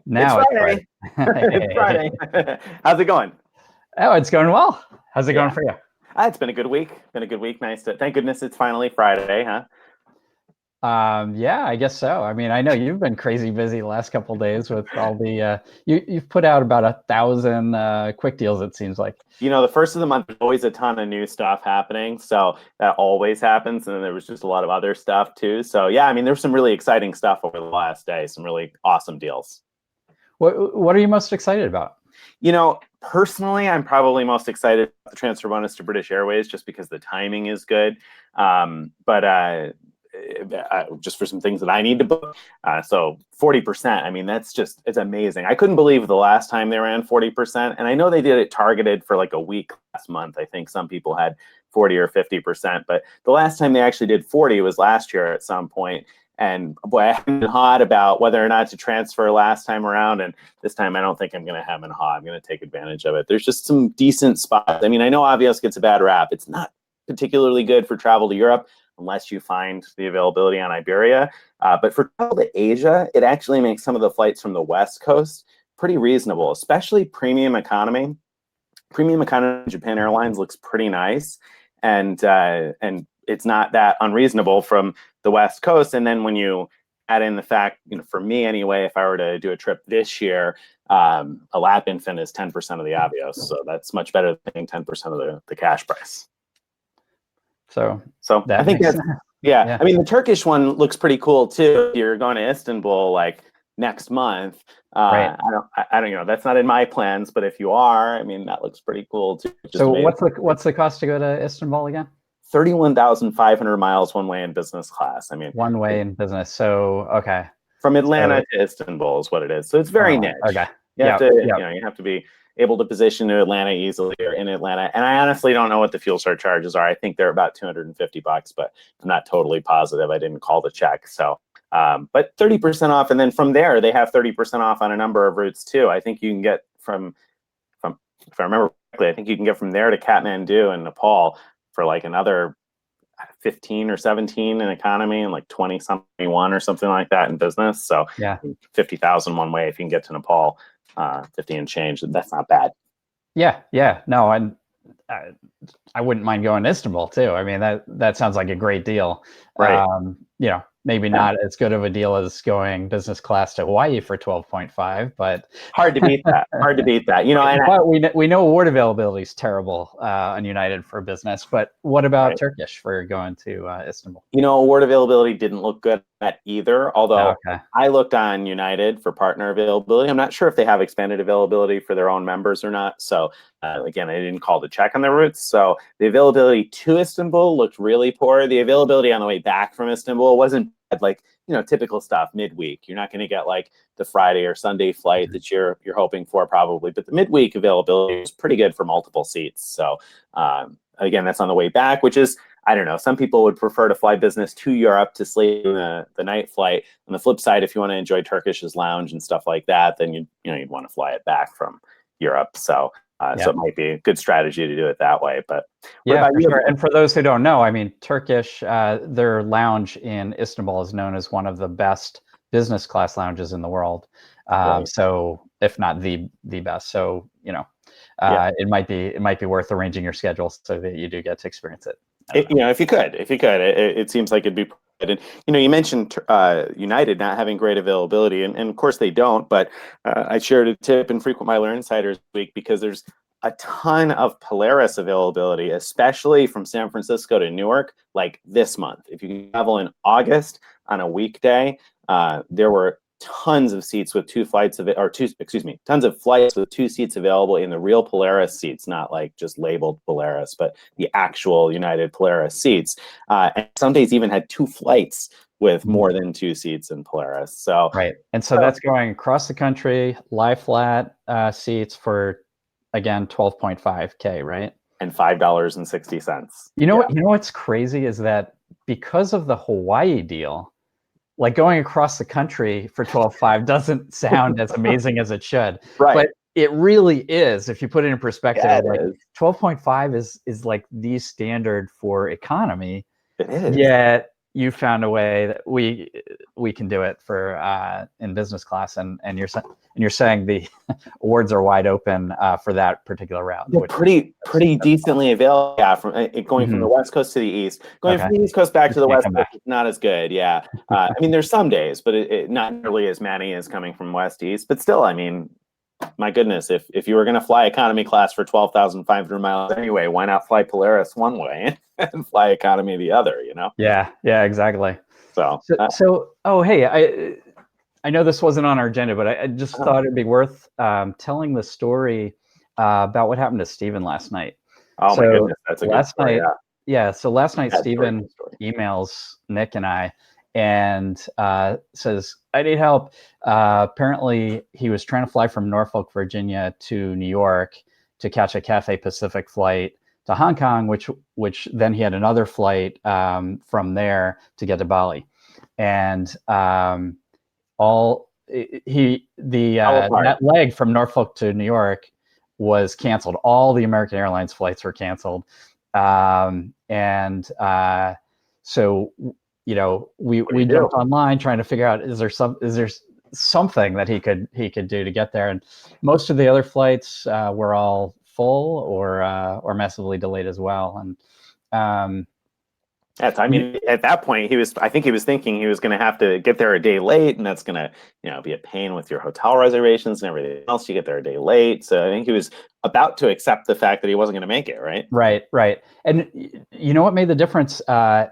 It's Now it's Friday. It's Friday. Friday. How's it going? Oh, it's going well. How's it going Yeah. for you? It's been a good week. Been a good week. Nice to, thank goodness it's finally Friday, huh? Yeah, I guess so. I mean, I know you've been crazy busy the last couple of days with all the you've put out about 1,000 quick deals, it seems like. The first of the month, there's always a ton of new stuff happening. So that always happens. And then there was just a lot of other stuff too. So yeah, I mean, there's some really exciting stuff over the last day, some really awesome deals. What are you most excited about? Personally, I'm probably most excited about the transfer bonus to British Airways just because the timing is good. But just for some things that I need to book. So 40%, I mean, it's amazing. I couldn't believe the last time they ran 40%. And I know they did it targeted for like a week last month. I think some people had 40 or 50%, but the last time they actually did 40 was last year at some point. And boy, I haven't been hot about whether or not to transfer last time around. And this time, I don't think I'm going to have been hot. I'm going to take advantage of it. There's just some decent spots. I mean, I know Avios gets a bad rap. It's not particularly good for travel to Europe unless you find the availability on Iberia. But for travel to Asia, it actually makes some of the flights from the West Coast pretty reasonable, especially premium economy. Premium economy Japan Airlines looks pretty nice. And it's not that unreasonable from the West Coast. And then when you add in the fact, for me anyway, if I were to do a trip this year, a lap infant is 10% of the Avios. So that's much better than paying 10% of the cash price. So I think that's, yeah. I mean, the Turkish one looks pretty cool too. If you're going to Istanbul like next month. Right. I don't that's not in my plans, but if you are, I mean, that looks pretty cool too. So what's the cost to go to Istanbul again? 31,500 miles one way in business class. I mean, one way in business. So, okay. From Atlanta to Istanbul is what it is. So it's very niche. Okay. You have to be able to position to Atlanta easily or in Atlanta. And I honestly don't know what the fuel surcharges are. I think they're about $250, but I'm not totally positive. I didn't call to check. So, but 30% off. And then from there, they have 30% off on a number of routes too. I think you can get from if I remember correctly, I think you can get from there to Kathmandu and Nepal for like another 15 or 17 in economy and like 20 something one or something like that in business. So yeah, 50,000 one way if you can get to Nepal, 50 and change. That's not bad. Yeah. No, I wouldn't mind going to Istanbul too. I mean, that sounds like a great deal. Right. Maybe not as good of a deal as going business class to Hawaii for 12.5, but hard to beat that. But we know award availability is terrible on United for business. But what about Turkish for going to Istanbul? Award availability didn't look good at either. Although I looked on United for partner availability. I'm not sure if they have expanded availability for their own members or not. So again, I didn't call to check on the routes. So the availability to Istanbul looked really poor. The availability on the way back from Istanbul wasn't like typical stuff midweek. You're not going to get like the Friday or Sunday flight that you're hoping for probably, but the midweek availability is pretty good for multiple seats. So again, that's on the way back, which is, I don't know, some people would prefer to fly business to Europe to sleep in the night flight. On the flip side, if you want to enjoy Turkish's lounge and stuff like that, then you'd want to fly it back from Europe. So so it might be a good strategy to do it that way. But yeah, for sure. And for those who don't know, I mean, Turkish, their lounge in Istanbul is known as one of the best business class lounges in the world. So if not the best, so it might be worth arranging your schedule so that you do get to experience it. If you could, it seems like it'd be. And you mentioned United not having great availability, and of course they don't. But I shared a tip in Frequent Miler Insiders week because there's a ton of Polaris availability, especially from San Francisco to Newark, like this month. If you travel in August on a weekday, there were tons of seats with tons of flights with 2 seats available in the real Polaris seats, not like just labeled Polaris, but the actual United Polaris seats. And some days even had 2 flights with more than 2 seats in Polaris. So and so that's going across the country, lie flat seats for again 12.5K, right? And $5.60. You know what's crazy is that because of the Hawaii deal, like going across the country for 12.5 doesn't sound as amazing as it should. Right. But it really is, if you put it in perspective. Yeah, like 12.5 is like the standard for economy. It is. Yet, you found a way that we can do it for in business class, and you're saying the awards are wide open for that particular route. They're pretty decently available. Yeah, from going from the West Coast to the East, going from the East Coast back to the West Coast is not as good. Yeah, I mean, there's some days, but it not nearly as many as coming from West to East. But still, I mean, my goodness, if you were going to fly economy class for 12,500 miles anyway, why not fly Polaris one way and fly economy the other? You know? Yeah, exactly. So oh, hey, I know this wasn't on our agenda, but I just thought it'd be worth telling the story about what happened to Stephen last night. Oh my goodness, that's a good story. So last night Stephen emails Nick and I and says, I need help. Apparently he was trying to fly from Norfolk, Virginia to New York to catch a Cathay Pacific flight to Hong Kong, which then he had another flight from there to get to Bali. And that leg from Norfolk to New York was canceled. All the American Airlines flights were canceled. So, you know, we jumped online trying to figure out, is there something that he could do to get there? And most of the other flights were all full or massively delayed as well. And I mean, at that point, I think he was thinking he was going to have to get there a day late, and that's going to, you know, be a pain with your hotel reservations and everything else. You get there a day late, so I think he was about to accept the fact that he wasn't going to make it. Right. And you know what made the difference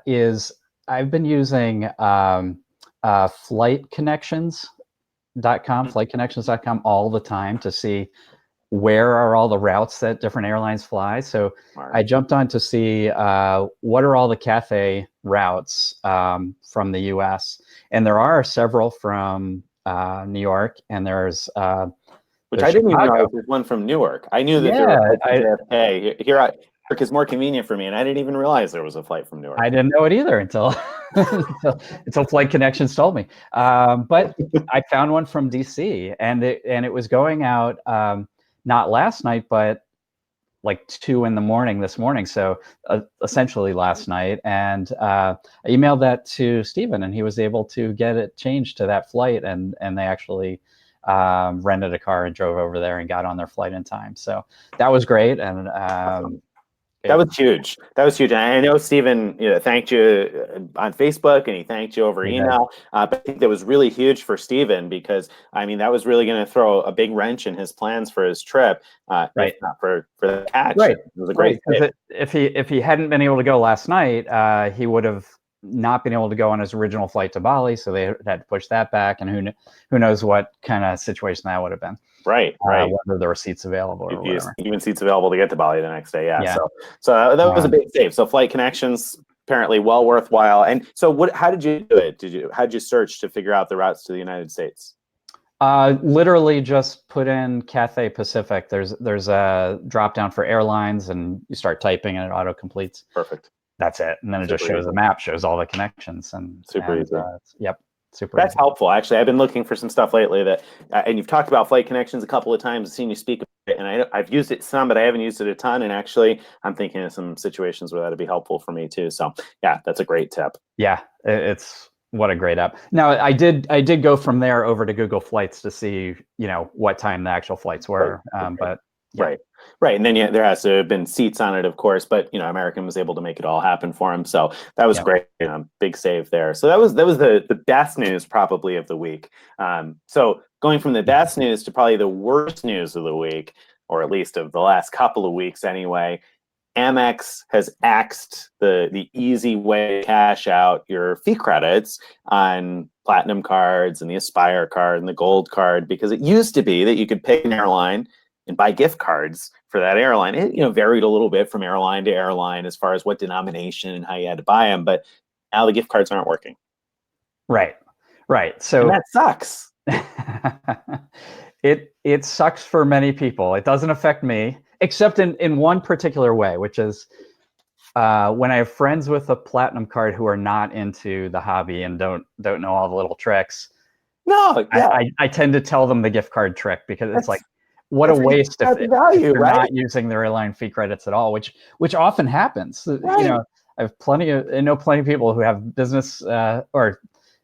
is I've been using flightconnections.com all the time to see where are all the routes that different airlines fly. So I jumped on to see what are all the Cathay routes from the US. And there are several from New York, and there's which I didn't even know there's one from Newark. I knew that there was JFK. Newark is more convenient for me, and I didn't even realize there was a flight from Newark. I didn't know it either until Flight Connections told me. But I found one from DC, and it was going out not last night, but like 2 a.m. this morning. So essentially last night. And I emailed that to Stephen, and he was able to get it changed to that flight. And they actually rented a car and drove over there and got on their flight in time. So that was great. And that was huge. And I know Stephen, thanked you on Facebook, and he thanked you over email. But I think that was really huge for Stephen, because I mean, that was really going to throw a big wrench in his plans for his trip. If not for the catch. Right. It was a great fit. If he hadn't been able to go last night, he would have not been able to go on his original flight to Bali. So they had to push that back, and who knows what kind of situation that would have been. Right. Whether there were seats available or whatever. Even seats available to get to Bali the next day. Yeah. So that was a big save. So Flight Connections, apparently well worthwhile. And so how did you do it? How did you search to figure out the routes to the United States? Literally just put in Cathay Pacific. There's a drop down for airlines, and you start typing and it auto completes. Perfect. That's it. And then it just shows the map, shows all the connections, and super easy. Super. That's helpful. Actually, I've been looking for some stuff lately that, and you've talked about Flight Connections a couple of times. I've seen you speak of it, and I've used it some, but I haven't used it a ton. And actually, I'm thinking of some situations where that'd be helpful for me too. So yeah, that's a great tip. Yeah, it's what a great app. Now I did go from there over to Google Flights to see what time the actual flights were. But yeah. Right. And then there has to have been seats on it, of course, but American was able to make it all happen for him. So that was great. Big save there. So that was the best news probably of the week. So going from the best news to probably the worst news of the week, or at least of the last couple of weeks anyway, Amex has axed the easy way to cash out your fee credits on Platinum cards and the Aspire card and the Gold card, because it used to be that you could pick an airline and buy gift cards for that airline. It varied a little bit from airline to airline as far as what denomination and how you had to buy them, but now the gift cards aren't working. Right. So and that sucks. It sucks for many people. It doesn't affect me, except in one particular way, which is when I have friends with a Platinum card who are not into the hobby and don't know all the little tricks. No, yeah. I tend to tell them the gift card trick, because it's like, what a waste if they're not using their airline fee credits at all, which often happens. Right. I have I know plenty of people who have business or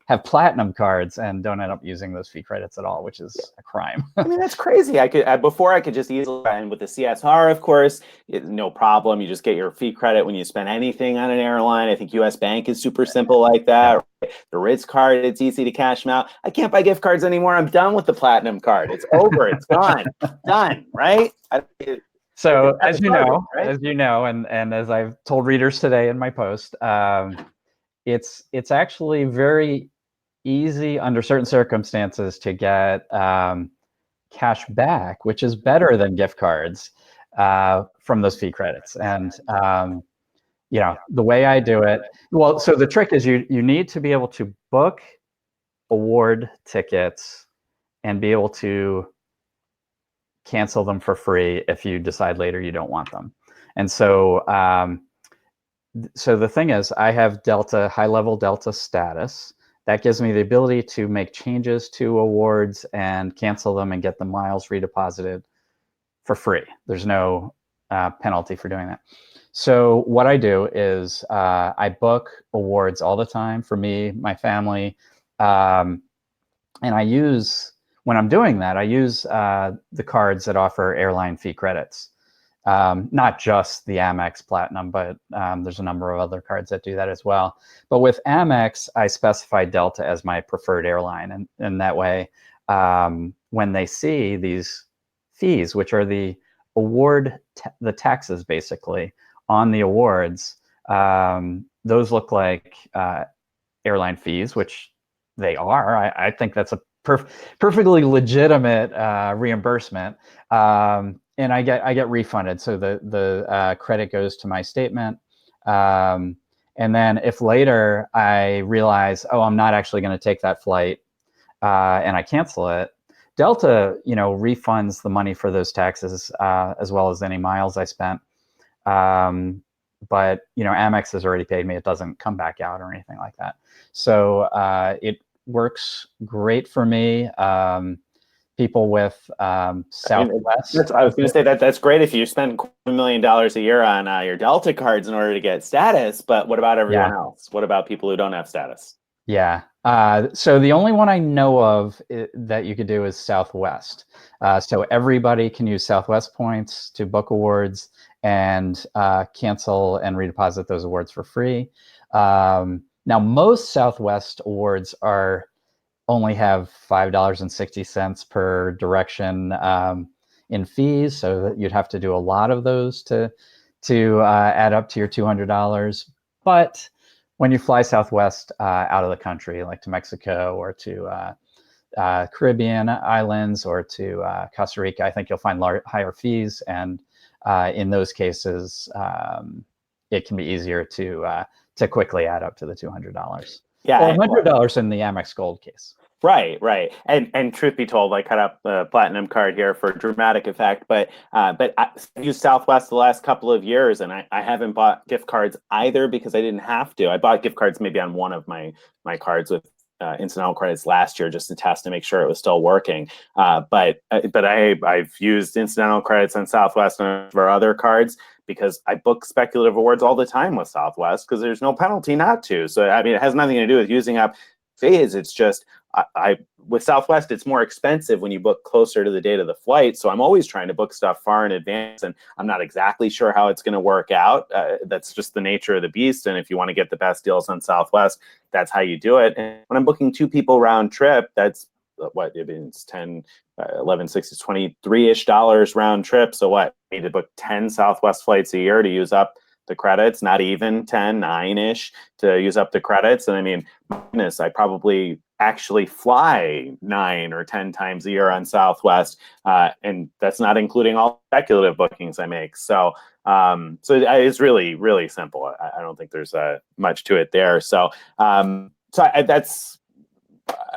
have platinum cards and don't end up using those fee credits at all, which is a crime. I mean, that's crazy. Before I could just easily, and with the CSR, of course, no problem. You just get your fee credit when you spend anything on an airline. I think US Bank is super simple like that. The Ritz card, it's easy to cash them out. I can't buy gift cards anymore. I'm done with the platinum card. It's over. It's gone. Done. Right? So as you know, right? and as I've told readers today in my post, it's actually very easy under certain circumstances to get cash back, which is better than gift cards from those fee credits. And the way I do it, well, so the trick is you need to be able to book award tickets and be able to cancel them for free if you decide later you don't want them. And so so the thing is, I have Delta, high-level Delta status. That gives me the ability to make changes to awards and cancel them and get the miles redeposited for free. There's no penalty for doing that. So what I do is I book awards all the time for me, my family, and I use, when I'm doing that, I use the cards that offer airline fee credits. Not just the Amex Platinum, but there's a number of other cards that do that as well. But with Amex, I specify Delta as my preferred airline. And that way, when they see these fees, which are the the taxes basically on the awards, those look like airline fees, which they are. I think that's a perfectly legitimate reimbursement. And I get refunded. So the credit goes to my statement. And then if later I realize, oh, I'm not actually going to take that flight and I cancel it, Delta, refunds the money for those taxes as well as any miles I spent. But, Amex has already paid me. It doesn't come back out or anything like that. So it works great for me. People with Southwest. I was going to say that's great if you spend $250,000 a year on your Delta cards in order to get status. But what about everyone else? What about people who don't have status? Yeah. So the only one I know of that you could do is Southwest. So everybody can use Southwest points to book awards and cancel and redeposit those awards for free. Now, most Southwest awards only have $5.60 per direction in fees, so that you'd have to do a lot of those to add up to your $200. But when you fly Southwest out of the country, like to Mexico or to Caribbean islands or to Costa Rica, I think you'll find higher fees, and in those cases, it can be easier to quickly add up to the $200. Yeah, or $100 in the Amex Gold case. Right. And truth be told, I cut up the platinum card here for dramatic effect, but I've used Southwest the last couple of years, and I haven't bought gift cards either because I didn't have to. I bought gift cards maybe on one of my cards with incidental credits last year just to test to make sure it was still working. But I've used incidental credits on Southwest and for other cards because I book speculative awards all the time with Southwest because there's no penalty not to. So I mean, it has nothing to do with using up fees. It's just with Southwest, it's more expensive when you book closer to the date of the flight. So I'm always trying to book stuff far in advance, and I'm not exactly sure how it's going to work out. That's just the nature of the beast. And if you want to get the best deals on Southwest, that's how you do it. And when I'm booking 2 people round trip, that's what it means, 10, 11, 6 is 23-ish dollars round trip. So what? I need to book 10 Southwest flights a year to use up the credits, not even 10, 9-ish to use up the credits. And I mean, my goodness, I probably actually fly 9 or 10 times a year on Southwest, and that's not including all speculative bookings I make. So it's really, really simple. I don't think there's much to it there.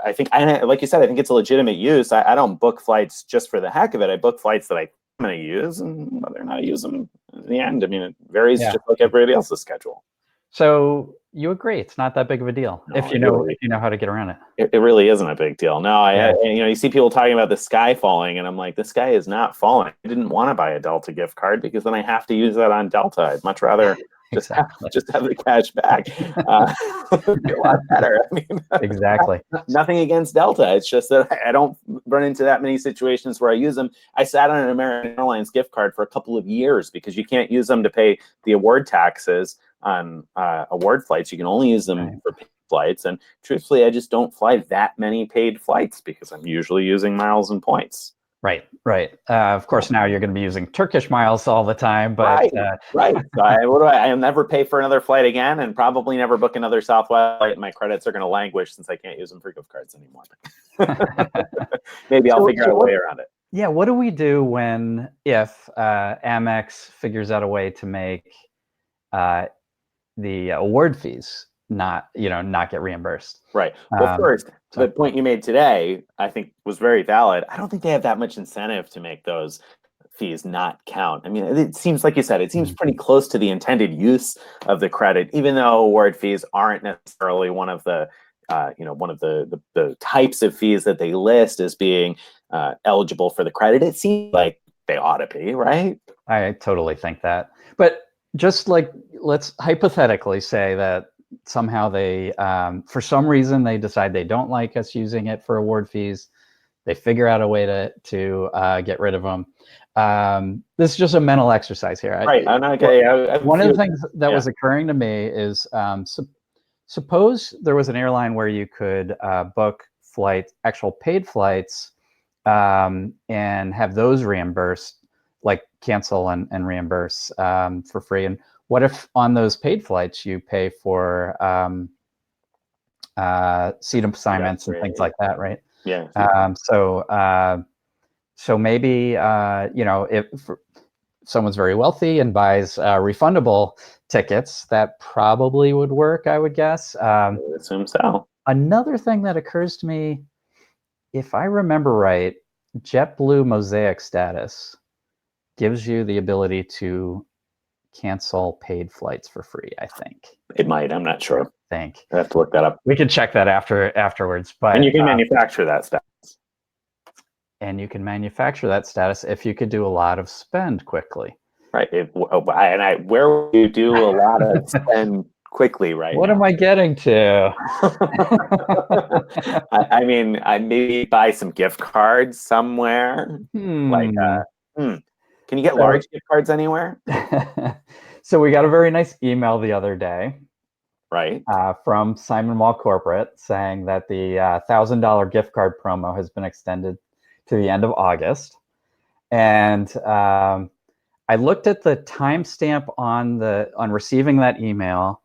I think, like you said, I think it's a legitimate use. I don't book flights just for the heck of it. I book flights that I'm going to use, and whether or not I use them in the end, I mean, it varies just like everybody else's schedule. So you agree it's not that big of a deal if you know how to get around it. It really isn't a big deal. No, you see people talking about the sky falling, and I'm like, the sky is not falling. I didn't want to buy a Delta gift card because then I have to use that on Delta. I'd much rather Exactly. Just have the cash back. It'd be a lot better. I mean, Exactly. nothing against Delta. It's just that I don't run into that many situations where I use them. I sat on an American Airlines gift card for a couple of years because you can't use them to pay the award taxes on award flights. You can only use them for paid flights. And truthfully, I just don't fly that many paid flights because I'm usually using miles and points. Right, right. Of course, now you're going to be using Turkish Miles all the time, but right. So I'll never pay for another flight again, and probably never book another Southwest flight. My credits are going to languish since I can't use them for gift cards anymore. Maybe I'll figure out a way around it. Yeah. What do we do if Amex figures out a way to make the award fees not get reimbursed? Right. Well, first, the point you made today, I think, was very valid. I don't think they have that much incentive to make those fees not count. I mean, it seems, like you said, it seems pretty close to the intended use of the credit, even though award fees aren't necessarily one of the the types of fees that they list as being eligible for the credit. It seems like they ought to be, right? I totally think that. But just like, let's hypothetically say that somehow they, for some reason, they decide they don't like us using it for award fees. They figure out a way to get rid of them. This is just a mental exercise here. Right. One of the things that was occurring to me is, suppose there was an airline where you could book actual paid flights, and have those reimbursed, like cancel and reimburse for free. And what if on those paid flights you pay for seat assignments and things like that, right? Yeah. So maybe if someone's very wealthy and buys refundable tickets, that probably would work, I would guess. I would assume so. Another thing that occurs to me, if I remember right, JetBlue Mosaic status gives you the ability to cancel paid flights for free, I think. It might. I'm not sure. I think. I have to look that up. We can check that afterwards. But and you can manufacture that status. And you can manufacture that status if you could do a lot of spend quickly. Right. Where would you do a lot of spend quickly right What now? am I getting to? I mean, I maybe buy some gift cards somewhere. Can you get large gift cards anywhere? So we got a very nice email the other day, right, from Simon Wall Corporate saying that the $1,000 gift card promo has been extended to the end of August. And I looked at the timestamp on receiving that email,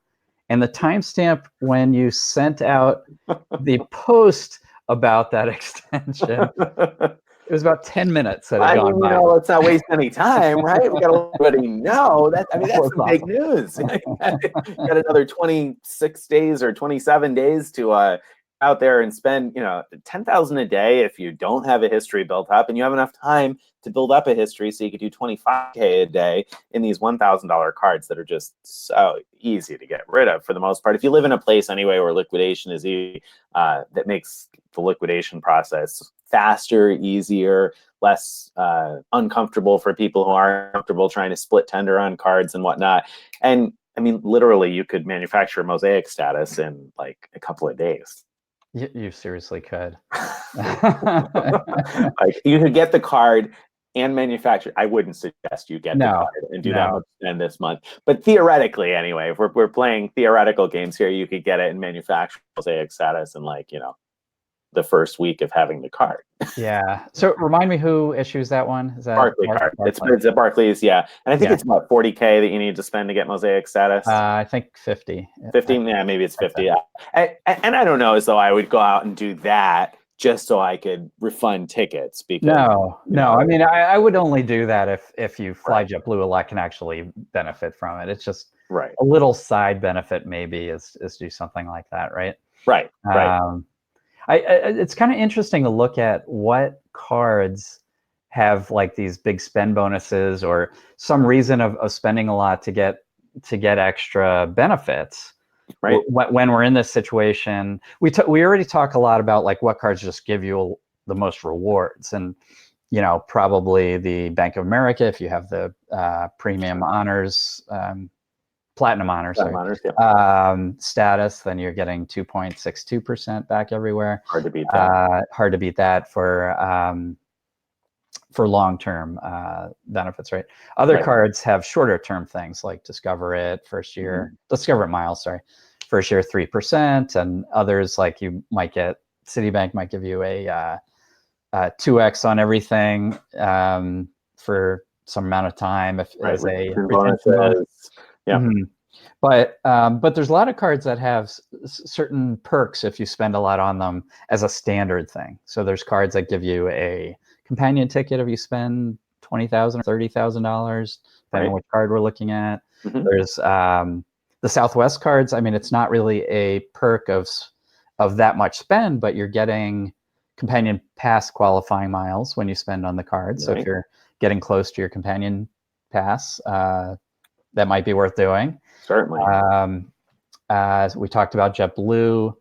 and the timestamp when you sent out the post about that extension. It was about 10 minutes that had gone by. Let's not waste any time, right? We got to let everybody know that. I mean, that's some big news. You got another 26 days or 27 days to out there and spend, $10,000 a day if you don't have a history built up, and you have enough time to build up a history so you could do $25K a day in these $1,000 cards that are just so easy to get rid of for the most part. If you live in a place anyway where liquidation is easy, that makes the liquidation process faster, easier, less uncomfortable for people who aren't comfortable trying to split tender on cards and whatnot. And I mean, literally, you could manufacture Mosaic status in like a couple of days. You seriously could. Like, you could get the card and manufacture. I wouldn't suggest you get the card and do that much spend this month. But theoretically, anyway, if we're playing theoretical games here, you could get it and manufacture Mosaic status in the first week of having the card. Yeah. So remind me who issues that one. Is that Barclays card? It's a Barclays, yeah. And I think it's about $40K that you need to spend to get Mosaic status. I think 50. 50? Yeah, maybe it's 50. Yeah. And I don't know as though I would go out and do that just so I could refund tickets. Because no. I mean, I would only do that if you fly JetBlue a lot, can actually benefit from it. It's just a little side benefit maybe is do something like that, right? Right. It's kind of interesting to look at what cards have like these big spend bonuses or some reason of spending a lot to get extra benefits. Right. When we're in this situation, we already talk a lot about like what cards just give you the most rewards, and probably the Bank of America if you have the premium honors platinum honors, Platinum sorry. honors, yeah. Status, then you're getting 2.62% back everywhere. Hard to beat that. Hard to beat that for long-term benefits, right? Other cards have shorter-term things like Discover It first year, Discover It Miles, sorry, first year 3%, and others like you might get Citibank might give you a 2x on everything for some amount of time if as a retention bonus. Yeah. But there's a lot of cards that have certain perks if you spend a lot on them as a standard thing. So there's cards that give you a companion ticket if you spend $20,000 or $30,000, depending on which card we're looking at. There's the Southwest cards. I mean, it's not really a perk of that much spend, but you're getting companion pass qualifying miles when you spend on the card. So if you're getting close to your companion pass, that might be worth doing. Certainly. We talked about JetBlue,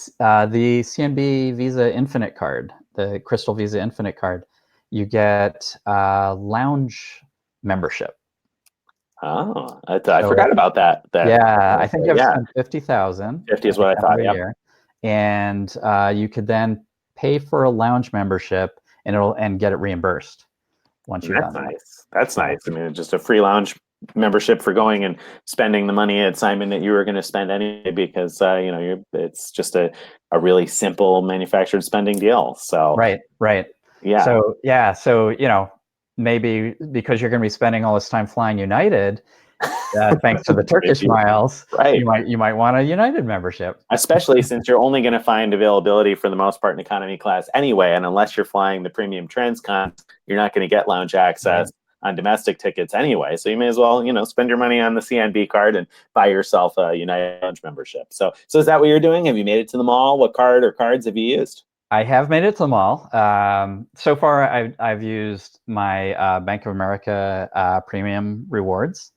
the CNB Visa Infinite card, the Crystal Visa Infinite card. You get lounge membership. Oh, I forgot about that. Yeah, I think I've spent 50,000. 50 is what I thought. Yeah. And you could then pay for a lounge membership and get it reimbursed once you've done that. That's nice. I mean, just a free lounge membership for going and spending the money at Simon that you were going to spend anyway, because it's just a really simple manufactured spending deal. So right. Yeah. So maybe because you're going to be spending all this time flying United, thanks to the Turkish Miles, you might want a United membership. Especially since you're only going to find availability for the most part in economy class anyway, and unless you're flying the premium transcon, you're not going to get lounge access on domestic tickets anyway. So you may as well, spend your money on the CNB card and buy yourself a United lounge membership. So is that what you're doing? Have you made it to the mall? What card or cards have you used? I have made it to the mall. So far, I've used my Bank of America premium rewards.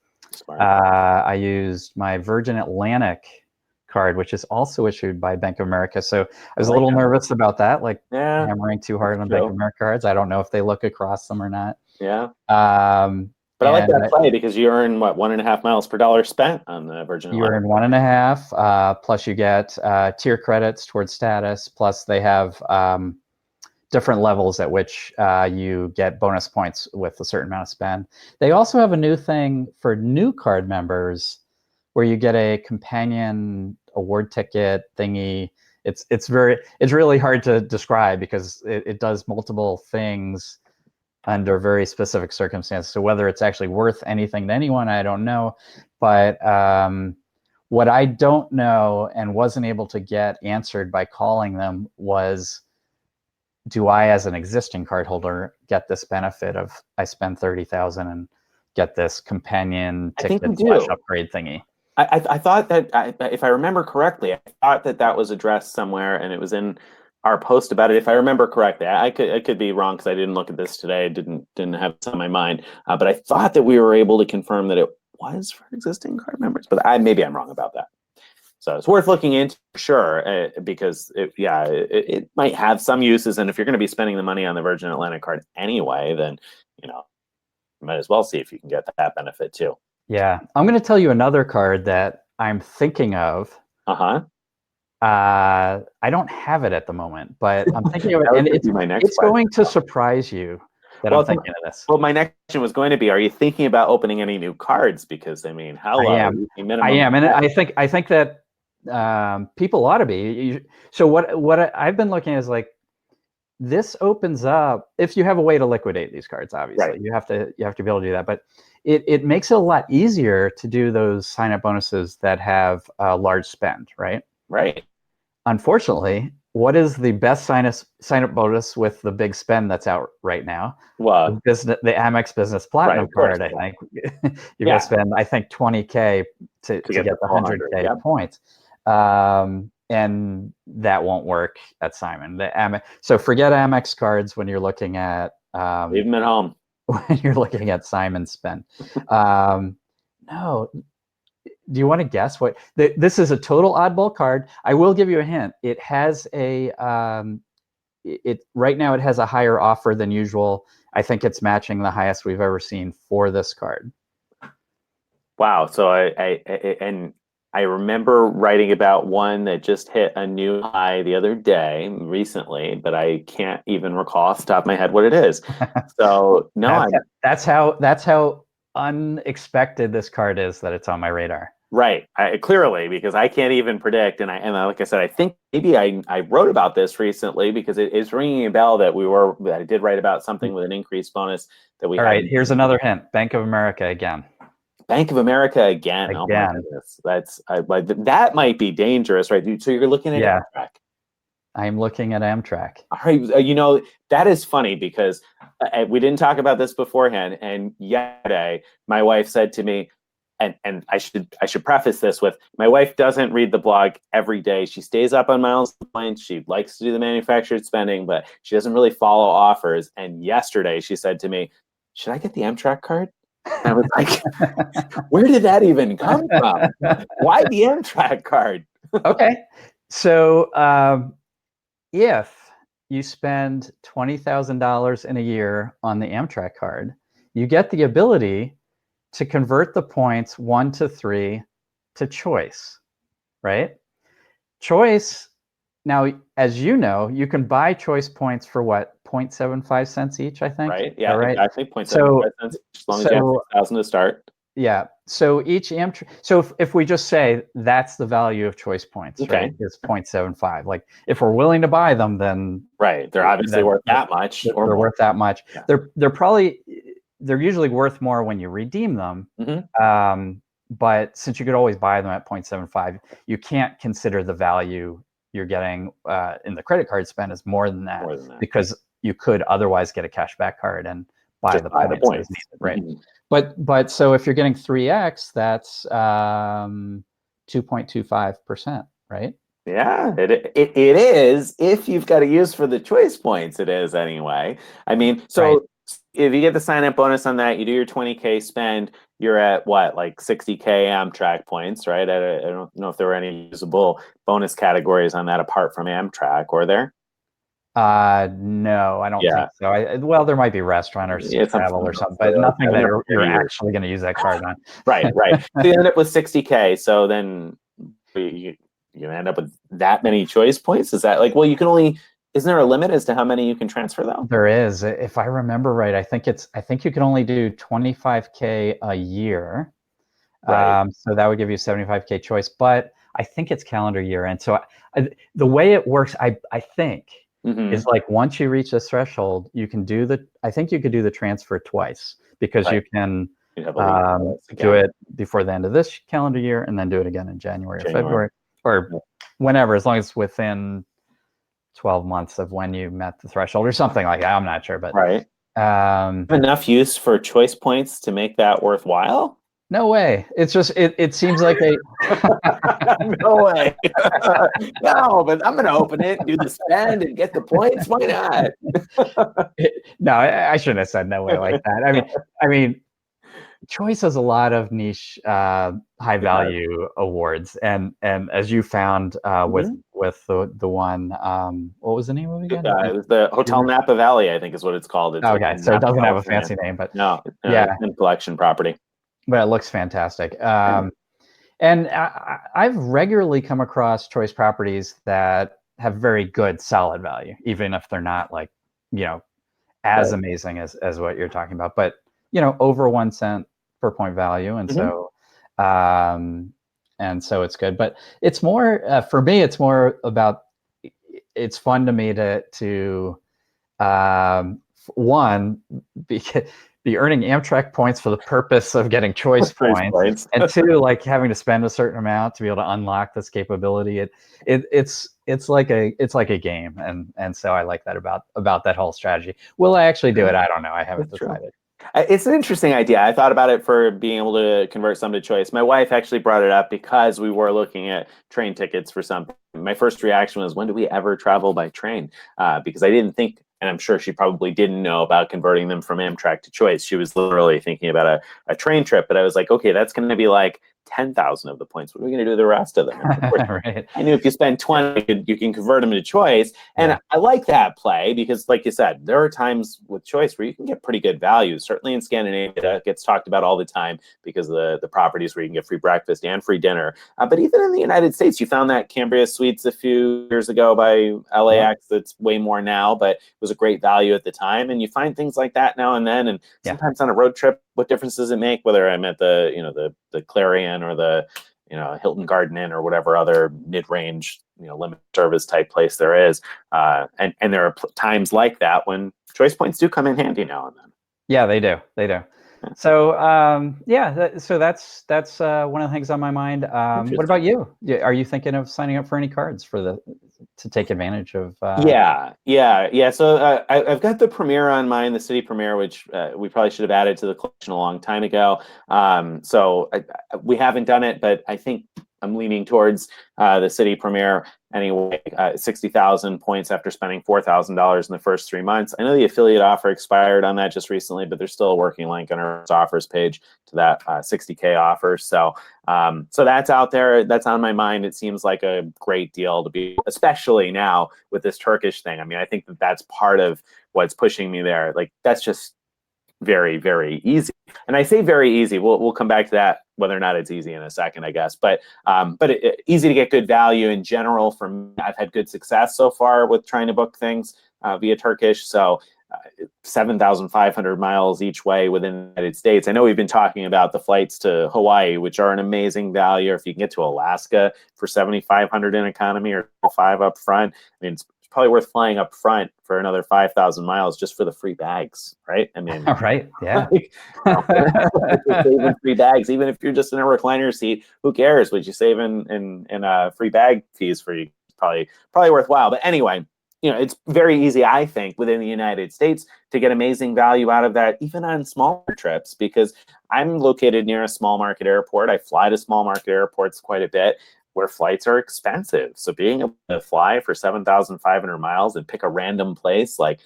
I used my Virgin Atlantic card, which is also issued by Bank of America. So I was a little nervous about that, hammering too hard on Bank of America cards. I don't know if they look across them or not. Yeah. But I like that play because you earn 1.5 miles per dollar spent on the Virgin Atlantic. You earn 1.5, plus you get tier credits towards status. Plus they have different levels at which you get bonus points with a certain amount of spend. They also have a new thing for new card members where you get a companion award ticket thingy. It's really hard to describe because it does multiple things under very specific circumstances. So whether it's actually worth anything to anyone, I don't know. But what I don't know and wasn't able to get answered by calling them was, do I, as an existing cardholder, get this benefit of I spend $30,000 and get this companion ticket / upgrade thingy? I thought that, if I remember correctly, I thought that was addressed somewhere, and it was in our post about it. If I remember correctly, I could be wrong because I didn't look at this today. I didn't have this on my mind, but I thought that we were able to confirm that it was for existing card members. But maybe I'm wrong about that. So it's worth looking into for sure, because it might have some uses. And if you're going to be spending the money on the Virgin Atlantic card anyway, then you might as well see if you can get that benefit too. Yeah, I'm going to tell you another card that I'm thinking of. I don't have it at the moment, but I'm thinking of it, and it's going to surprise you that I'm thinking of this. Well, my next question was going to be: are you thinking about opening any new cards? Because I mean, how I am, and I think that people ought to be. So what I've been looking at is this opens up, if you have a way to liquidate these cards. Obviously, you have to be able to do that, but it makes it a lot easier to do those sign-up bonuses that have a large spend, right? Right. Unfortunately, what is the best sign-up bonus with the big spend that's out right now? Well, the Amex Business Platinum card, I think. You're going to spend, I think, $20K to get the 100K points. And that won't work at Simon. So forget Amex cards when you're looking at... leave them at home. When you're looking at Simon's spend. No. Do you want to guess what this is? A total oddball card. I will give you a hint. It has right now it has a higher offer than usual. I think it's matching the highest we've ever seen for this card. Wow. So I remember writing about one that just hit a new high the other day recently, but I can't even recall off the top of my head what it is. So no, That's that's how unexpected this card is that it's on my radar. right. Clearly, because I can't even predict. Like I said, I think maybe I wrote about this recently because it is ringing a bell that I did write about something with an increased bonus that we All right, hadn't. here's another hint. Bank of America again. Bank of America again. Oh my Again. goodness. Like that might be dangerous, right? So you're looking at Yeah, Amtrak. I'm looking at Amtrak. All right, that is funny because we didn't talk about this beforehand, and yesterday my wife said to me, and I should preface this with my wife doesn't read the blog every day. She stays up on miles points. She likes to do the manufactured spending, but she doesn't really follow offers. And yesterday she said to me, "Should I get the Amtrak card?" And I was like, "Where did that even come from? Why the Amtrak card?" Okay, so if you spend $20,000 in a year on the Amtrak card, you get the ability to convert the points 1 to 3 to choice, right? Choice, now, as you know, you can buy choice points for what, 0.75 cents each, I think? Right? All Yeah, right. exactly. 0.75 So, cents, as long as you have 6,000 to start. yeah. So each Amtrak. So if we just say that's the value of choice points, Okay. right? Is 0.75. Like if we're willing to buy them, then right, they're obviously worth that much. They're Or worth that much. Yeah. They're usually worth more when you redeem them. But since you could always buy them at 0.75, you can't consider the value you're getting in the credit card spend as more than that, because you could otherwise get a cashback card and buy the points as needed, right? But so if you're getting 3x, that's 2.25%, right? Yeah, it is. If you've got to use for the choice points, it is anyway. I mean, so if you get the sign-up bonus on that, you do your 20K spend, you're at what, like 60K Amtrak points, right? I don't know if there were any usable bonus categories on that apart from Amtrak, were there? No, I don't think so. Well, there might be restaurant or travel or something, but nothing that you're actually going to use that card on. Right. So you end up with 60K. So then you end up with that many choice points. Is that like, well, isn't there a limit as to how many you can transfer though? There is. If I remember right, I think you can only do 25K a year. Right. So that would give you 75K choice, but I think it's calendar year. And so the way it works, I think, is like once you reach this threshold, you can do I think you could do the transfer twice, because you can do it before the end of this calendar year and then do it again in January or February or whenever, as long as it's within 12 months of when you met the threshold or something like that. I'm not sure, but enough use for choice points to make that worthwhile? No way. It's just it seems like a no way. No, but I'm gonna open it, do the spend, and get the points. Why not? No, I shouldn't have said no way like that. I mean, Choice has a lot of niche, high value awards, and as you found with the one, what was the name of it again? It was the Hotel Napa Valley, I think is what it's called. It's okay, so it doesn't have a fancy name, but no, it's in collection property. But it looks fantastic. And I've regularly come across choice properties that have very good solid value, even if they're not like, as amazing as what you're talking about, but over 1 cent per point value. And so it's good, but it's more, for me, it's more about, it's fun to me to one, be earning Amtrak points for the purpose of getting choice points, and two, like having to spend a certain amount to be able to unlock this capability. It's like a game, and so I like that about that whole strategy. Will I actually do it? I don't know. I haven't decided. It's an interesting idea. I thought about it for being able to convert some to choice. My wife actually brought it up because we were looking at train tickets for something. My first reaction was, when do we ever travel by train? Because I didn't think, and I'm sure she probably didn't know about converting them from Amtrak to choice. She was literally thinking about a train trip. But I was like, okay, that's going to be like 10,000 of the points. What are we going to do with the rest of them? And of course, Right. I knew if you spend 20, you can convert them to choice. And I like that play because, like you said, there are times with choice where you can get pretty good value. Certainly in Scandinavia, it gets talked about all the time because of the properties where you can get free breakfast and free dinner. But even in the United States, you found that Cambria Suites a few years ago by LAX. That's way more now, but it was a great value at the time. And you find things like that now and then. And sometimes on a road trip, what difference does it make whether I'm at the Clarion or the Hilton Garden Inn or whatever other mid-range, limited service type place there is. And there are times like that when choice points do come in handy now and then. Yeah, they do. They do. So so that's one of the things on my mind. What about you? Are you thinking of signing up for any cards to take advantage of? Yeah. So I've got the Premier on mine, the City Premier, which we probably should have added to the collection a long time ago. So we haven't done it, but I think I'm leaning towards the City Premier anyway. 60,000 points after spending $4,000 in the first 3 months. I know the affiliate offer expired on that just recently, but there's still a working link on our offers page to that 60K offer. So that's out there. That's on my mind. It seems like a great deal to be, especially now with this Turkish thing. I mean, I think that's part of what's pushing me there. Like, that's just very, very easy. And I say very easy. We'll come back to that, whether or not it's easy in a second, I guess. But easy to get good value in general. I've had good success so far with trying to book things via Turkish. So 7,500 miles each way within the United States. I know we've been talking about the flights to Hawaii, which are an amazing value. Or if you can get to Alaska for 7,500 in economy or 5 up front, I mean, it's probably worth flying up front for another 5,000 miles just for the free bags, right? I mean, right? Yeah. You're saving free bags, even if you're just in a recliner seat. Who cares what you save in free bag fees for you? Probably worthwhile. But anyway, it's very easy, I think, within the United States to get amazing value out of that, even on smaller trips, because I'm located near a small market airport. I fly to small market airports quite a bit, where flights are expensive. So being able to fly for 7,500 miles and pick a random place, like,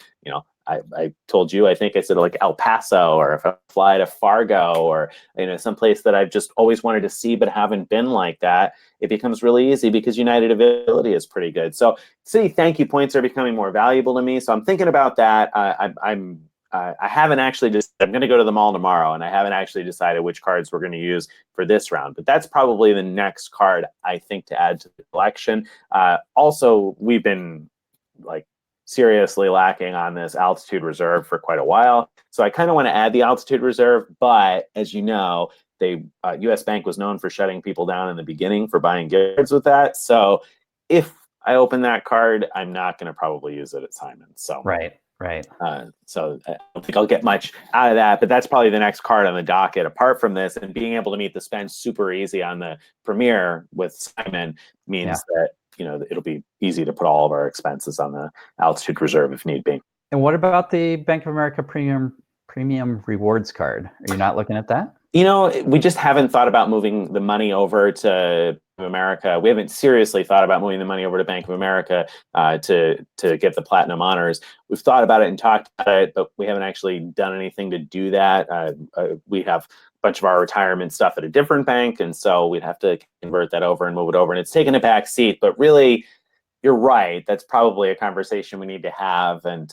I told you, I think I said like El Paso, or if I fly to Fargo, or, some place that I've just always wanted to see but haven't been like that, it becomes really easy because United availability is pretty good. So City ThankYou points are becoming more valuable to me. So I'm thinking about that. I haven't actually I'm going to go to the mall tomorrow, and I haven't actually decided which cards we're going to use for this round. But that's probably the next card I think to add to the collection. Also, we've been seriously lacking on this altitude reserve for quite a while. So I kind of want to add the altitude reserve, but as you know, US Bank was known for shutting people down in the beginning for buying gifts with that. So if I open that card, I'm not going to probably use it at Simon. So Right. So I don't think I'll get much out of that, but that's probably the next card on the docket. Apart from this, and being able to meet the spend super easy on the Premier with Simon means that it'll be easy to put all of our expenses on the altitude reserve if need be. And what about the Bank of America Premium Rewards card? Are you not looking at that? We just haven't thought about moving the money over to America. We haven't seriously thought about moving the money over to Bank of America to get the platinum honors. We've thought about it and talked about it, but we haven't actually done anything to do that. We have a bunch of our retirement stuff at a different bank, and so we'd have to convert that over and move it over. And it's taken a back seat, but really, you're right. That's probably a conversation we need to have, and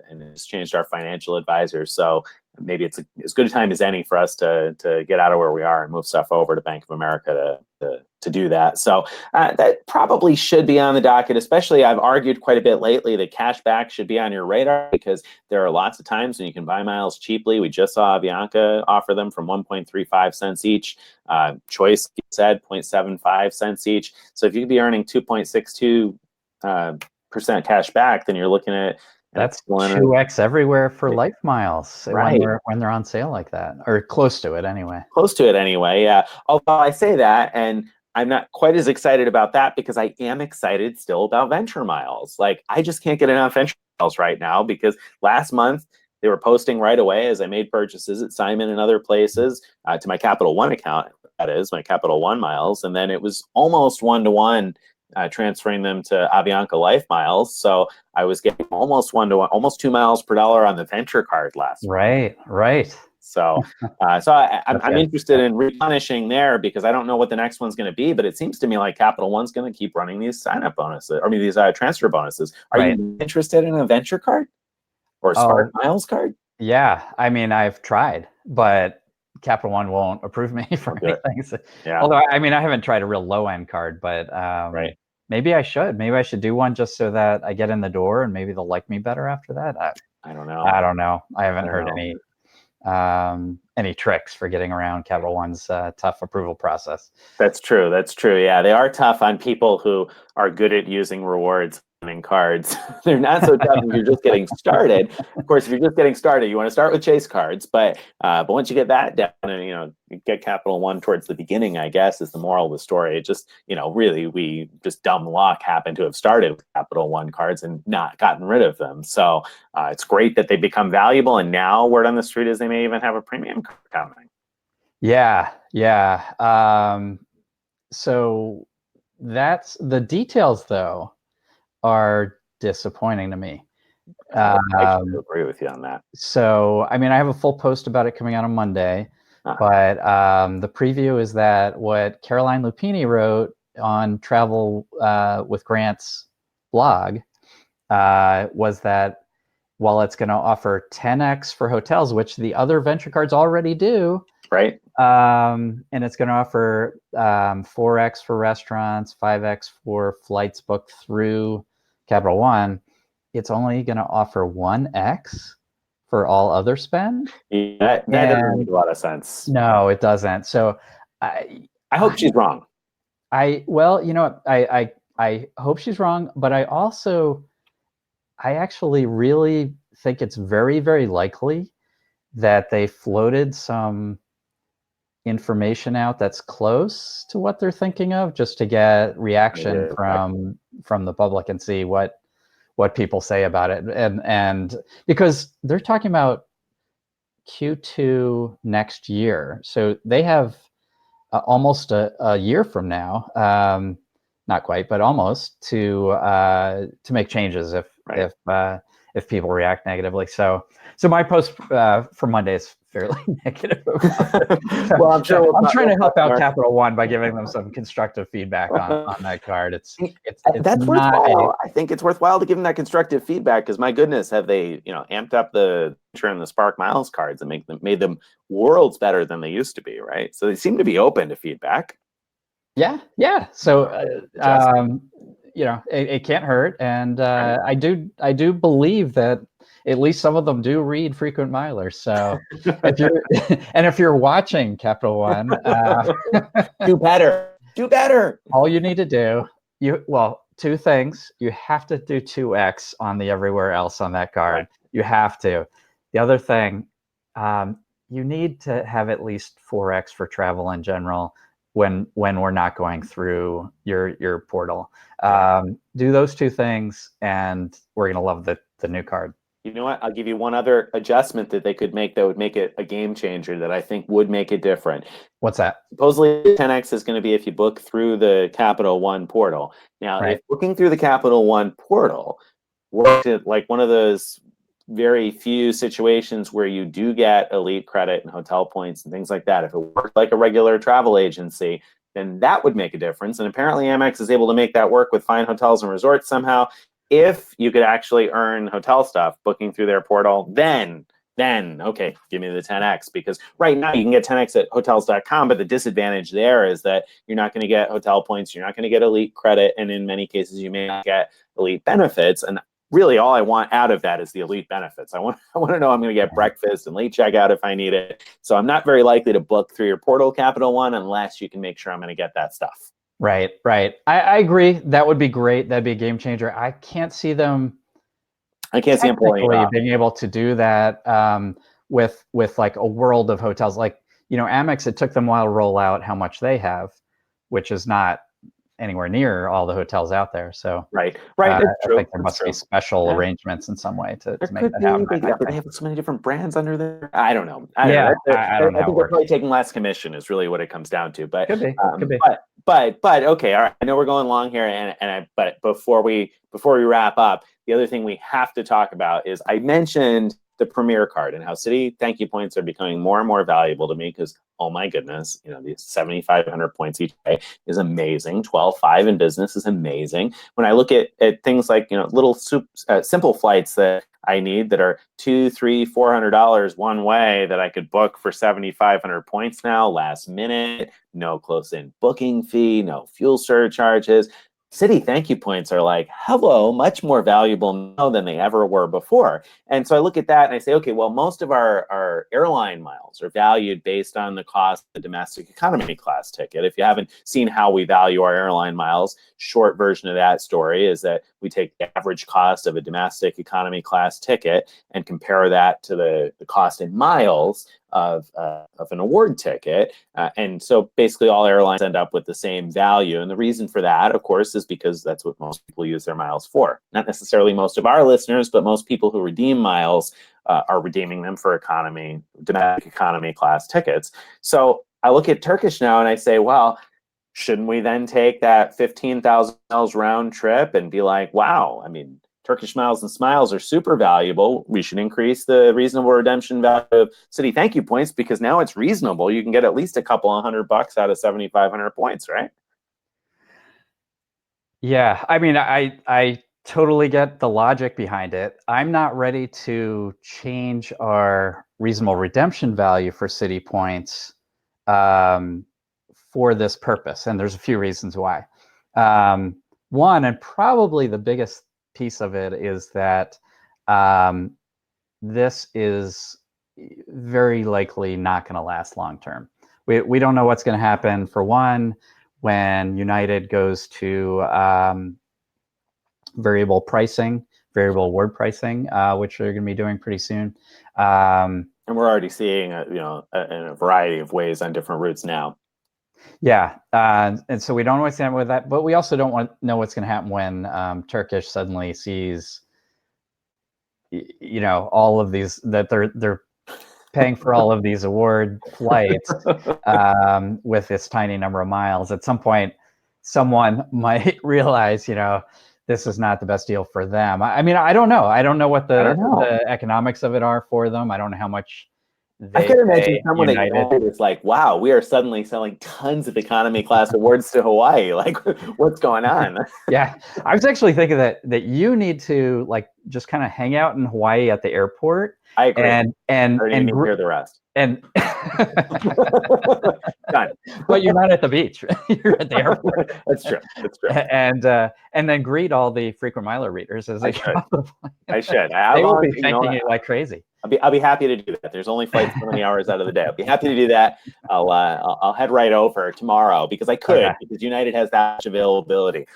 it's changed our financial advisors. So maybe it's as good a time as any for us to get out of where we are and move stuff over to Bank of America to do that. So that probably should be on the docket. Especially, I've argued quite a bit lately that cash back should be on your radar, because there are lots of times when you can buy miles cheaply. We just saw Avianca offer them from 1.35 cents each. Choice said 0.75 cents each. So if you could be earning 2.62% cash back, then you're looking at that's 2x everywhere for life miles, right, when they're on sale like that, or close to it anyway. Yeah. Although I say that, and I'm not quite as excited about that, because I am excited still about venture miles. Like, I just can't get enough venture miles right now, because last month they were posting right away as I made purchases at Simon and other places to my Capital One account. That is my Capital One miles, and then it was almost 1-to-1. Transferring them to Avianca Life Miles. So I was getting almost 1-to-1, almost 2 miles per dollar on the venture card last month. Right. So, I'm interested in replenishing there because I don't know what the next one's going to be, but it seems to me like Capital One's going to keep running these sign-up bonuses, or I mean, these transfer bonuses. Are you interested in a venture card or a Spark Miles card? Yeah, I mean, I've tried, but Capital One won't approve me for anything. So, although, I mean, I haven't tried a real low-end card, but maybe I should. Maybe I should do one just so that I get in the door, and maybe they'll like me better after that. I don't know. I don't know. I haven't heard any tricks for getting around Capital One's tough approval process. That's true. That's true. Yeah, they are tough on people who are good at using rewards and cards. They're not so tough if you're just getting started. Of course, if you're just getting started, you want to start with Chase cards, but once you get that down and you get Capital One towards the beginning, I guess is the moral of the story. It just really we just dumb luck happened to have started with Capital One cards and not gotten rid of them. So it's great that they become valuable, and now word on the street is they may even have a premium card coming. Yeah. So that's the details, though, are disappointing to me. I agree with you on that. So, I mean, I have a full post about it coming out on Monday, but the preview is that what Caroline Lupini wrote on Travel with Grant's blog was that while it's going to offer 10x for hotels, which the other venture cards already do, right? And it's going to offer 4x for restaurants, 5x for flights booked through Capital One. It's only going to offer 1x for all other spend. Yeah, that doesn't make a lot of sense. No, it doesn't. So I hope she's wrong. Well, you know what? I hope she's wrong, but I actually really think it's very, very likely that they floated some information out that's close to what they're thinking of, just to get reaction from the public and see what people say about it. And because they're talking about Q2 next year, so they have almost a year from now, not quite, but almost, to make changes if people react negatively. So my post for Monday is fairly negative. Well, I'm sure I'm trying to help out Capital One by giving them some constructive feedback on that card. It's that's worthwhile. I think it's worthwhile to give them that constructive feedback because my goodness, have they amped up the feature in the Spark Miles cards and made them worlds better than they used to be, right? So they seem to be open to feedback. Yeah. So it can't hurt, and I do believe that at least some of them do read frequent milers. So if you're watching Capital One, do better. All you need to do, two things. You have to do 2x on the everywhere else on that card. Right. You have to. The other thing, you need to have at least 4x for travel in general when we're not going through your portal. Do those two things, and we're gonna love the new card. You know what? I'll give you one other adjustment that they could make that would make it a game changer that I think would make it different. What's that? Supposedly 10x is going to be if you book through the Capital One portal. Now, if booking through the Capital One portal worked at like one of those very few situations where you do get elite credit and hotel points and things like that, if it worked like a regular travel agency, then that would make a difference. And apparently Amex is able to make that work with fine hotels and resorts somehow. If you could actually earn hotel stuff booking through their portal, then okay, give me the 10x, because right now you can get 10x at hotels.com, but the disadvantage there is that you're not going to get hotel points, you're not going to get elite credit, and in many cases you may not get elite benefits. And really all I want out of that is the elite benefits. I want to know I'm going to get breakfast and late checkout if I need it. So I'm not very likely to book through your portal, Capital One, unless you can make sure I'm going to get that stuff. Right. I agree. That would be great. That'd be a game changer. I can't see them being able to do that with like a world of hotels. Like, Amex, it took them a while to roll out how much they have, which is not anywhere near all the hotels out there. So right. I think there must be special arrangements in some way to make that happen. But they have so many different brands under there. I don't know. I don't know. I think they're probably taking less commission is really what it comes down to. But could be. But okay, all right. I know we're going long here, but before we wrap up, the other thing we have to talk about is I mentioned the Premier card and how Citi ThankYou points are becoming more and more valuable to me because, oh my goodness, these 7,500 points each day is amazing. 12.5 in business is amazing. When I look at things like, little simple flights that I need that are $200, $300, $400 one way that I could book for 7,500 points now, last minute, no close-in booking fee, no fuel surcharges. Citi ThankYou points are like, hello, much more valuable now than they ever were before. And so I look at that and I say, okay, well, most of our airline miles are valued based on the cost of the domestic economy class ticket. If you haven't seen how we value our airline miles, short version of that story is that we take the average cost of a domestic economy class ticket and compare that to the cost in miles of an award ticket. And so basically all airlines end up with the same value. And the reason for that, of course, is because that's what most people use their miles for. Not necessarily most of our listeners, but most people who redeem miles are redeeming them for domestic economy class tickets. So I look at Turkish now and I say, well, shouldn't we then take that 15,000 miles round trip and be like, wow, I mean, Turkish Miles and Smiles are super valuable. We should increase the reasonable redemption value of Citi ThankYou points because now it's reasonable. You can get at least a couple of $100 out of 7,500 points, right? Yeah, I mean, I totally get the logic behind it. I'm not ready to change our reasonable redemption value for Citi points for this purpose, and there's a few reasons why. One, and probably the biggest piece of it, is that this is very likely not going to last long term. We don't know what's going to happen, for one, when United goes to variable award pricing, which they're going to be doing pretty soon. And we're already seeing, in a variety of ways on different routes now. Yeah, and so we don't know what's going to happen with that, but we also don't know what's going to happen when Turkish suddenly sees, all of these, that they're paying for all of these award flights with this tiny number of miles. At some point, someone might realize, this is not the best deal for them. I mean, I don't know. I don't know what the economics of it are for them. I don't know how much they I could imagine someone United. at United is like, wow, we are suddenly selling tons of economy class awards to Hawaii. Like, what's going on? Yeah, I was actually thinking that you need to just kind of hang out in Hawaii at the airport. I agree. And hear the rest. And done. But you're not at the beach. You're at the airport. That's true. And then greet all the frequent miler readers as they come off the plane. I should. They will be thanking you like crazy. I'll be happy to do that. There's only flights so many hours out of the day. I'll be happy to do that. I'll head right over tomorrow because I could, because United has that much availability.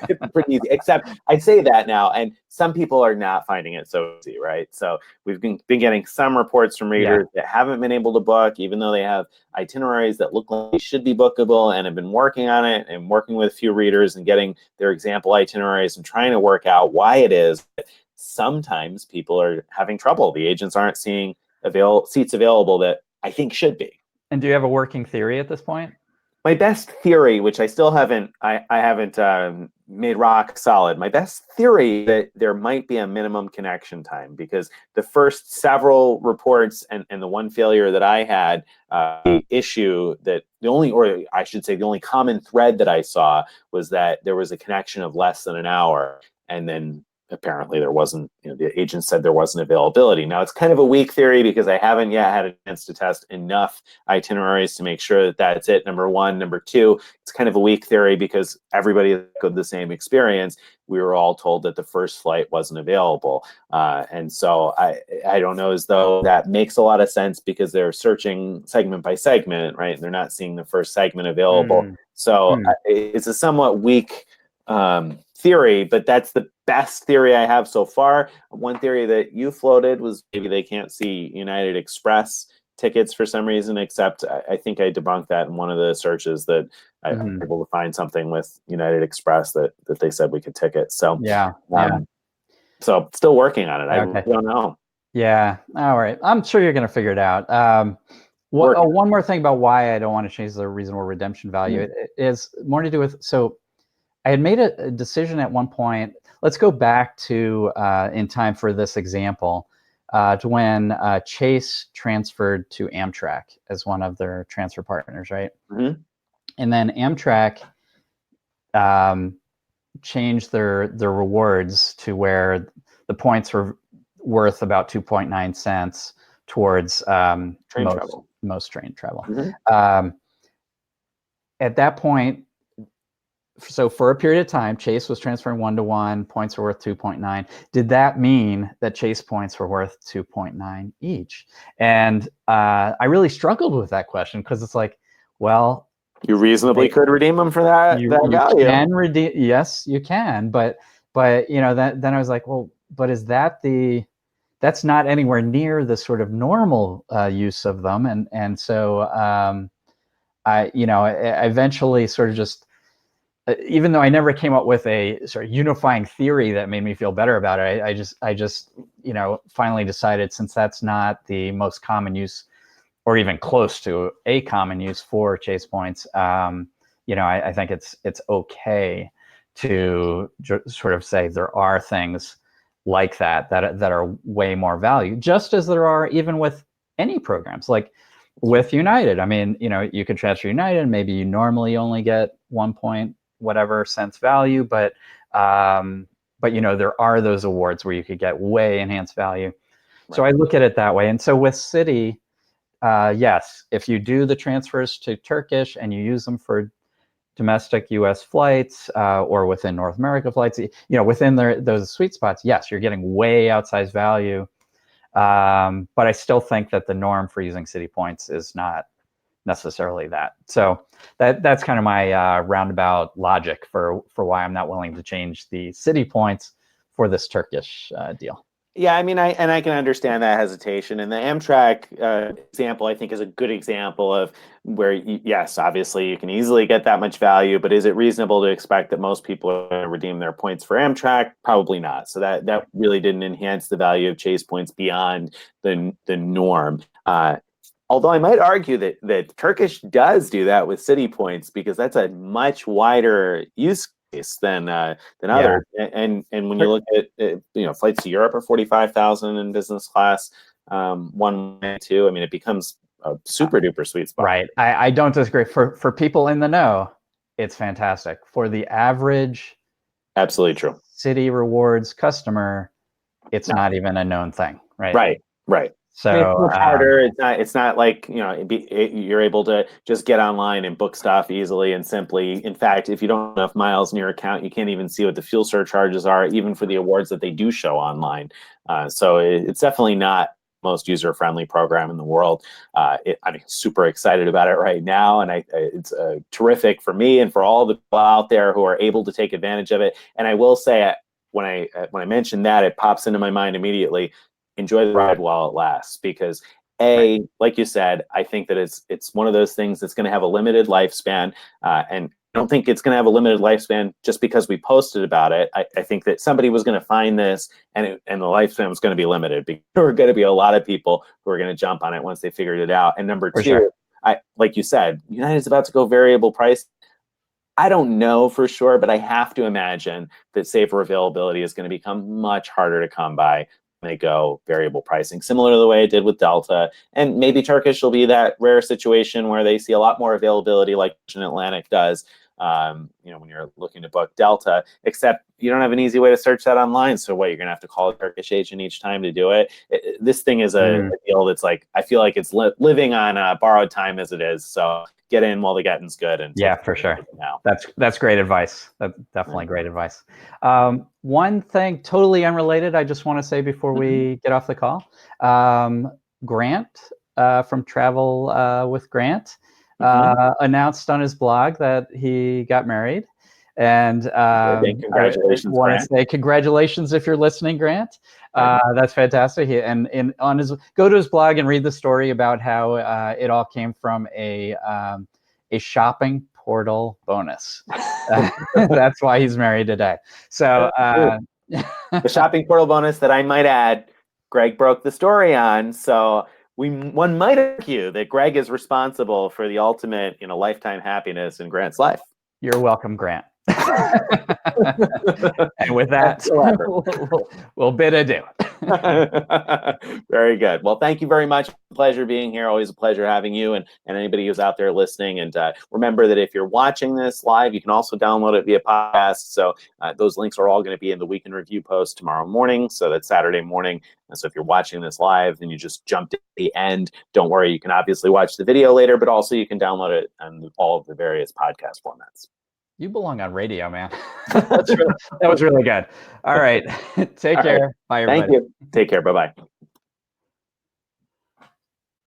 It's pretty easy. Except I say that now, and some people are not finding it so easy, right? So we've been getting some reports from readers that haven't been able to book, even though they have itineraries that look like they should be bookable, and have been working on it and working with a few readers and getting their example itineraries and trying to work out why it is that sometimes people are having trouble. The agents aren't seeing seats available that I think should be. And do you have a working theory at this point? My best theory, which I still haven't made rock solid, my best theory that there might be a minimum connection time, because the first several reports and the one failure that I had, the issue that the only common thread that I saw was that there was a connection of less than an hour, and then apparently there wasn't, the agent said there wasn't availability. Now, it's kind of a weak theory because I haven't yet had a chance to test enough itineraries to make sure that that's it, number one. Number two, it's kind of a weak theory because everybody had the same experience. We were all told that the first flight wasn't available. And so I don't know as though that makes a lot of sense because they're searching segment by segment, right? And they're not seeing the first segment available. So it's a somewhat weak theory, but that's the best theory I have so far. One theory that you floated was maybe they can't see United Express tickets for some reason, except I think I debunked that in one of the searches that I was able to find something with United Express that they said we could ticket. So so still working on it. I don't know. Yeah. All right. I'm sure you're going to figure it out. One more thing about why I don't want to change the reasonable redemption value. It is more to do with, so I had made a decision at one point. let's go back to in time for this example to when Chase transferred to Amtrak as one of their transfer partners, right? Mm-hmm. And then Amtrak changed their rewards to where the points were worth about 2.9 cents towards most train travel. Mm-hmm. At that point, so for a period of time, Chase was transferring 1-to-1, points were worth 2.9. Did that mean that Chase points were worth 2.9 each? And I really struggled with that question because it's like, well, you reasonably could redeem them for that value. You can redeem, yes, you can, but you know, then I was like, well, but is that that's not anywhere near the sort of normal use of them, and so I eventually sort of just. Even though I never came up with a sort of unifying theory that made me feel better about it, I just finally decided, since that's not the most common use, or even close to a common use for Chase points, I think it's okay to sort of say there are things like that are way more value, just as there are even with any programs, like with United. I mean, you could transfer United, maybe you normally only get 1 point whatever cents value, but there are those awards where you could get way enhanced value. Right. So I look at it that way. And so with Citi, yes, if you do the transfers to Turkish and you use them for domestic U.S. flights or within North America flights, within those sweet spots, yes, you're getting way outsized value. But I still think that the norm for using Citi points is not necessarily that. So that's kind of my roundabout logic for why I'm not willing to change the Citi points for this Turkish deal. Yeah, I mean, I can understand that hesitation, and the Amtrak example, I think, is a good example of where, yes, obviously you can easily get that much value, but is it reasonable to expect that most people are going to redeem their points for Amtrak? Probably not. So that really didn't enhance the value of Chase points beyond the norm. Although I might argue that Turkish does do that with Citi points, because that's a much wider use case than others. And when you look at flights to Europe are 45,000 in business class, 1 and 2. I mean, it becomes a super duper sweet spot. Right. I don't disagree. For people in the know, it's fantastic. For the average, absolutely true, Citi rewards customer, it's not even a known thing. Right. So I mean, it's much harder. It's not like you're able to just get online and book stuff easily and simply. In fact, if you don't have enough miles in your account, you can't even see what the fuel surcharges are, even for the awards that they do show online. So it's definitely not the most user-friendly program in the world. I'm super excited about it right now, and it's terrific for me and for all the people out there who are able to take advantage of it. And I will say, when I mention that, it pops into my mind immediately. Enjoy the ride while it lasts, because like you said, I think that it's one of those things that's going to have a limited lifespan, and I don't think it's going to have a limited lifespan just because we posted about it. I think that somebody was going to find this, and the lifespan was going to be limited, because there were going to be a lot of people who are going to jump on it once they figured it out. And number two, like you said, United's about to go variable price. I don't know for sure, but I have to imagine that safer availability is going to become much harder to come by. They go variable pricing, similar to the way it did with Delta. And maybe Turkish will be that rare situation where they see a lot more availability, like Atlantic does, when you're looking to book Delta, except you don't have an easy way to search that online. So what, you're going to have to call a Turkish agent each time to do it. This thing is a deal that's like, I feel like it's living on borrowed time as it is. So get in while the getting's good. And yeah, for sure. Now. That's great advice. That's definitely great advice. One thing totally unrelated, I just want to say before we get off the call, Grant from Travel with Grant announced on his blog that he got married. And congratulations, I want to say congratulations if you're listening, Grant. That's fantastic. And go to his blog and read the story about how it all came from a shopping portal bonus. That's why he's married today. So the shopping portal bonus that I might add, Greg broke the story on. So one might argue that Greg is responsible for the ultimate, lifetime happiness in Grant's life. You're welcome, Grant. And with that, we'll bid adieu. Very good. Well, thank you very much. Pleasure being here. Always a pleasure having you and anybody who's out there listening. And remember that if you're watching this live, you can also download it via podcast. So those links are all going to be in the Week in Review post tomorrow morning. So that's Saturday morning. And so if you're watching this live and you just jumped at the end, don't worry. You can obviously watch the video later, but also you can download it on all of the various podcast formats. You belong on radio, man. That was really good. All right. Take care. Bye, everybody. Thank you. Take care. Bye-bye.